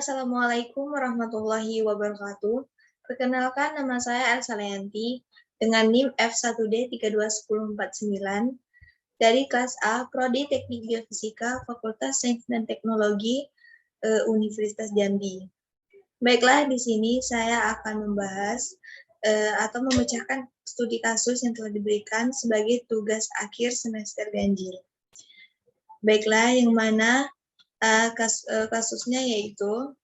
Assalamualaikum warahmatullahi wabarakatuh. Perkenalkan, nama saya Elsa Leanti dengan NIM F1D321049 dari kelas A, Prodi Teknik Geofisika, Fakultas Sains dan Teknologi Universitas Jambi. Baiklah, di sini saya akan membahas atau memecahkan studi kasus yang telah diberikan sebagai tugas akhir semester ganjil. Baiklah, yang mana kasusnya yaitu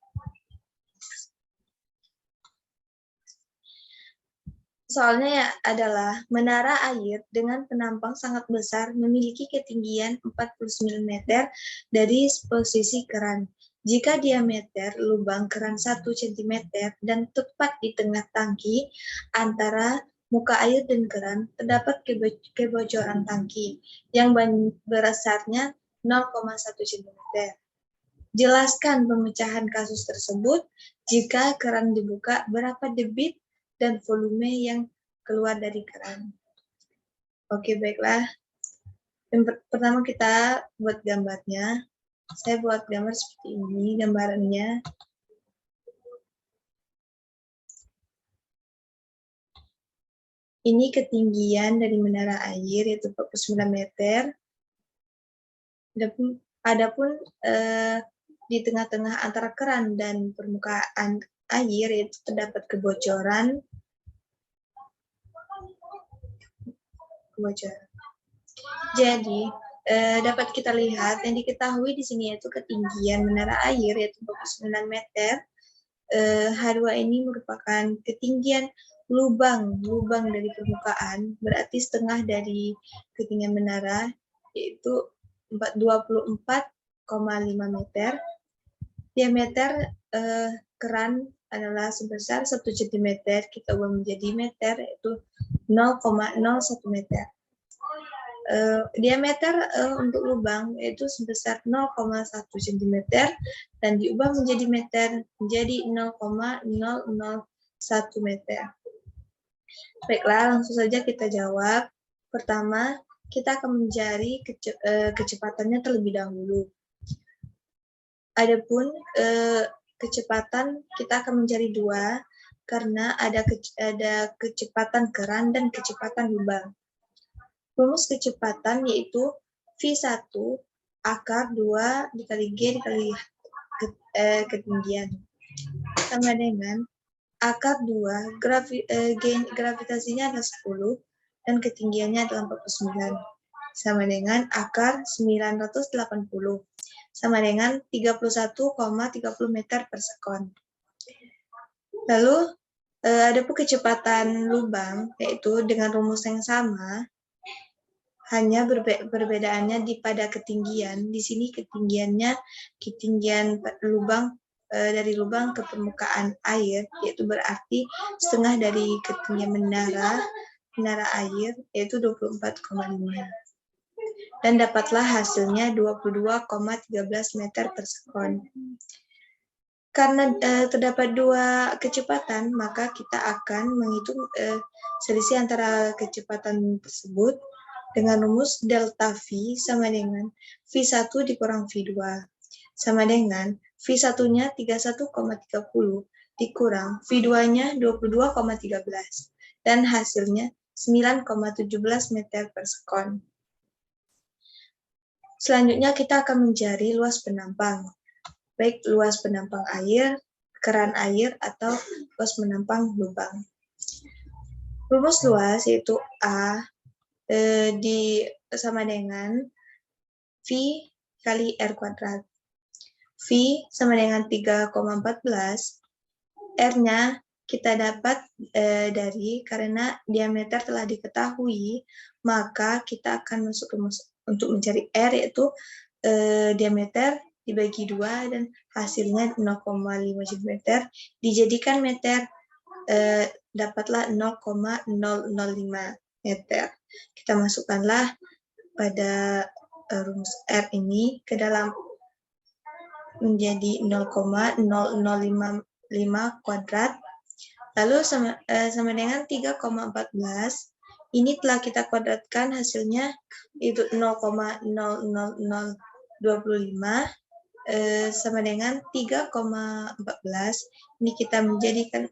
soalnya adalah menara air dengan penampang sangat besar memiliki ketinggian 49 meter dari posisi keran. Jika diameter lubang keran 1 cm dan tepat di tengah tangki antara muka air dan keran, terdapat kebocoran tangki yang besarnya 0,1 cm. Jelaskan pemecahan kasus tersebut. Jika keran dibuka, berapa debit dan volume yang keluar dari keran. Oke, baiklah. Yang pertama kita buat gambarnya. Saya buat gambar seperti ini, gambarannya. Ini ketinggian dari menara air, yaitu 49 meter. Adapun di tengah-tengah antara keran dan permukaan air, yaitu terdapat kebocoran. Jadi, dapat kita lihat yang diketahui di sini yaitu ketinggian menara air yaitu 49 meter. H2 ini merupakan ketinggian lubang dari permukaan, berarti setengah dari ketinggian menara yaitu 24,5 meter. Diameter keran adalah sebesar 1 cm, kita ubah menjadi meter yaitu 0,01 meter. Diameter untuk lubang yaitu sebesar 0,1 cm dan diubah menjadi meter menjadi 0,001 meter. Baiklah, langsung saja kita jawab. Pertama, kita akan mencari kecepatannya terlebih dahulu. Adapun kecepatan kita akan mencari dua karena ada kecepatan keran dan kecepatan lubang. Rumus kecepatan yaitu V1 akar 2 dikali G dikali ketinggian sama dengan akar 2 gravitasinya adalah 10 dan ketinggiannya adalah 49 sama dengan akar 980 sama dengan 31,30 meter per sekon. Lalu adapun kecepatan lubang yaitu dengan rumus yang sama, hanya perbedaannya pada ketinggian. Di sini ketinggian lubang dari lubang ke permukaan air, yaitu berarti setengah dari ketinggian menara air, yaitu 24,5. Dan dapatlah hasilnya 22,13 meter per sekon. Karena terdapat dua kecepatan, maka kita akan menghitung selisih antara kecepatan tersebut dengan rumus delta V sama dengan V1 dikurang V2 sama dengan V1-nya 31,30 dikurang V2-nya 22,13 dan hasilnya 9,17 meter per sekon. Selanjutnya kita akan mencari luas penampang, baik luas penampang air, keran air, atau luas penampang lubang. Rumus luas yaitu A sama dengan V kali R kuadrat. V sama dengan 3,14, R-nya kita dapat karena diameter telah diketahui, maka kita akan masuk rumus untuk mencari R yaitu diameter dibagi 2 dan hasilnya 0,5 cm dijadikan meter, dapatlah 0,005 meter. Kita masukkanlah pada rumus R ini ke dalam menjadi 0,0055 kuadrat. Lalu sama dengan 3,14. Ini telah kita kuadratkan, hasilnya itu 0,00025 sama dengan 3,14. Ini kita menjadikan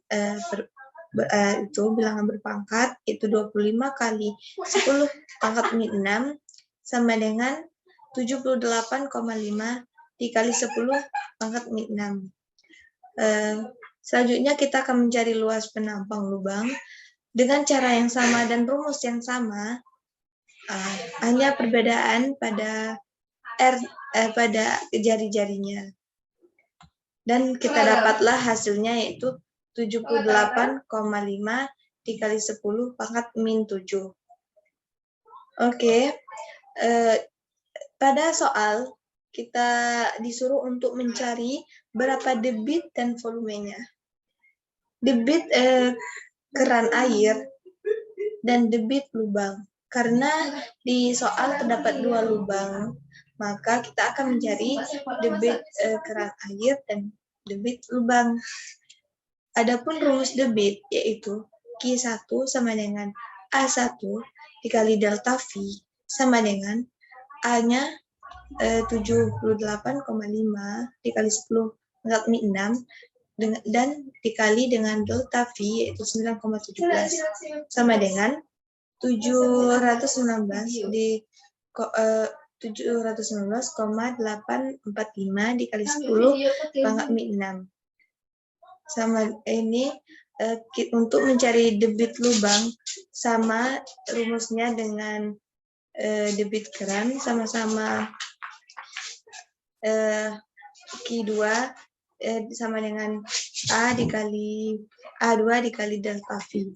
itu bilangan berpangkat, itu 25 kali 10 pangkat min 6 sama dengan 78,5 dikali 10 pangkat min 6. Selanjutnya kita akan mencari luas penampang lubang dengan cara yang sama dan rumus yang sama, hanya perbedaan pada pada jari-jarinya. Dan kita dapatlah hasilnya yaitu 78,5 dikali 10 pangkat min 7. Oke, pada soal kita disuruh untuk mencari berapa debit dan volumenya. Debit keran air dan debit lubang. Karena di soal terdapat 2 lubang, maka kita akan mencari debit keran air dan debit lubang. Adapun rumus debit yaitu Q1 sama dengan A1 dikali delta V sama dengan A-nya 78,5 dikali 10 pangkat min 6 dan dikali dengan delta V yaitu 9,17 sama dengan 719 di 719,845 dikali 10 pangkat min 6. Sama ini untuk mencari debit lubang sama rumusnya dengan debit keran, sama-sama Q2 sama dengan A dikali A2 dikali delta V.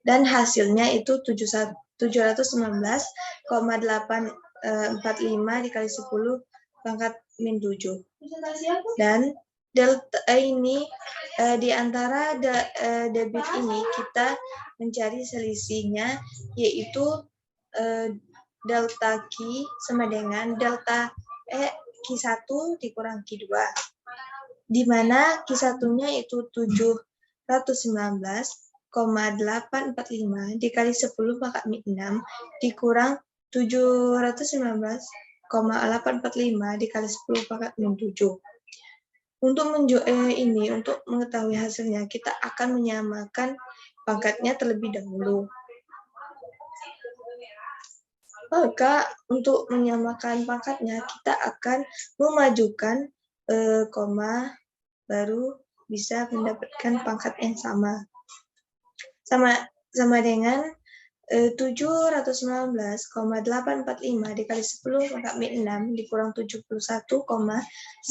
Dan hasilnya itu 719,845 dikali 10 pangkat min 7. Dan delta ini di antara debit ini kita mencari selisihnya yaitu delta Q sama dengan delta Q1 dikurang Q2, di mana Q1-nya itu 719,845 dikali 10 pangkat min 6 dikurang 719,845 dikali 10 pangkat min 7. Untuk mengetahui hasilnya, kita akan menyamakan pangkatnya terlebih dahulu. Maka untuk menyamakan pangkatnya, kita akan memajukan koma, baru bisa mendapatkan pangkat yang sama. Sama dengan 719,845 dikali 10 pangkat min 6 dikurang 71,9845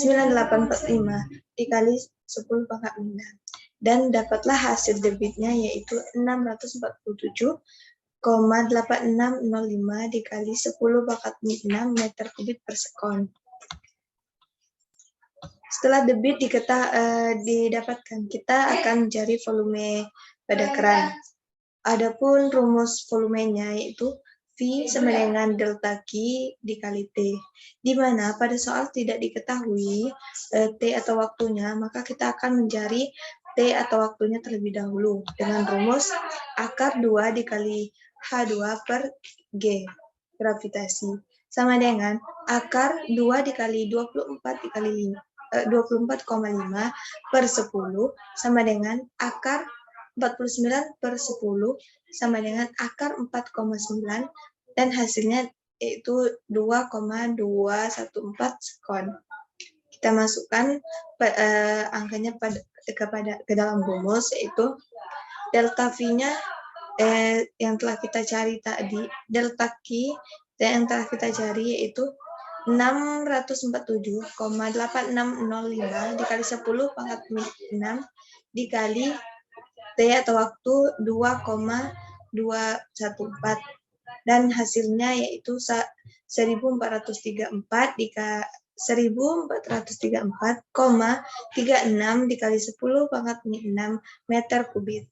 dikali 10 pangkat min 6. Dan dapatlah hasil debitnya yaitu 641,8605 dikali 10 pangkat min 6 meter kubik per sekon. Setelah debit didapatkan, kita akan mencari volume pada keran. Adapun rumus volumenya yaitu V sama dengan delta Q dikali T, di mana pada soal tidak diketahui T atau waktunya, maka kita akan mencari T atau waktunya terlebih dahulu dengan rumus akar 2 dikali H2 per G gravitasi sama dengan akar 2 dikali 24 dikali 24,5 per 10 sama dengan akar 49 per 10 sama dengan akar 4,9 dan hasilnya yaitu 2,214 sekon. Kita masukkan angkanya ke dalam rumus yaitu delta V-nya yang telah kita cari tadi, delta Q yang telah kita cari yaitu 647,8605 dikali 10 pangkat min 6 dikali T atau waktu 2,214 dan hasilnya yaitu 1434,36 dikali 10 pangkat min 6 meter kubik.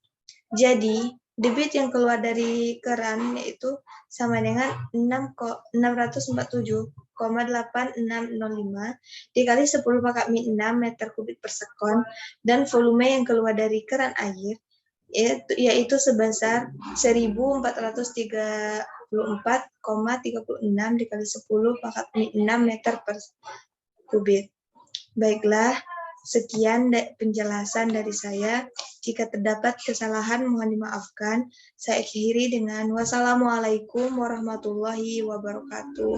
Jadi debit yang keluar dari keran yaitu sama dengan 647,8605 dikali 10 pangkat min 6 meter kubik per sekon, dan volume yang keluar dari keran air yaitu sebesar 1434,36 dikali 10 pangkat min 6 meter per kubik. Baiklah, sekian penjelasan dari saya. Jika terdapat kesalahan mohon dimaafkan. Saya akhiri dengan wassalamualaikum warahmatullahi wabarakatuh.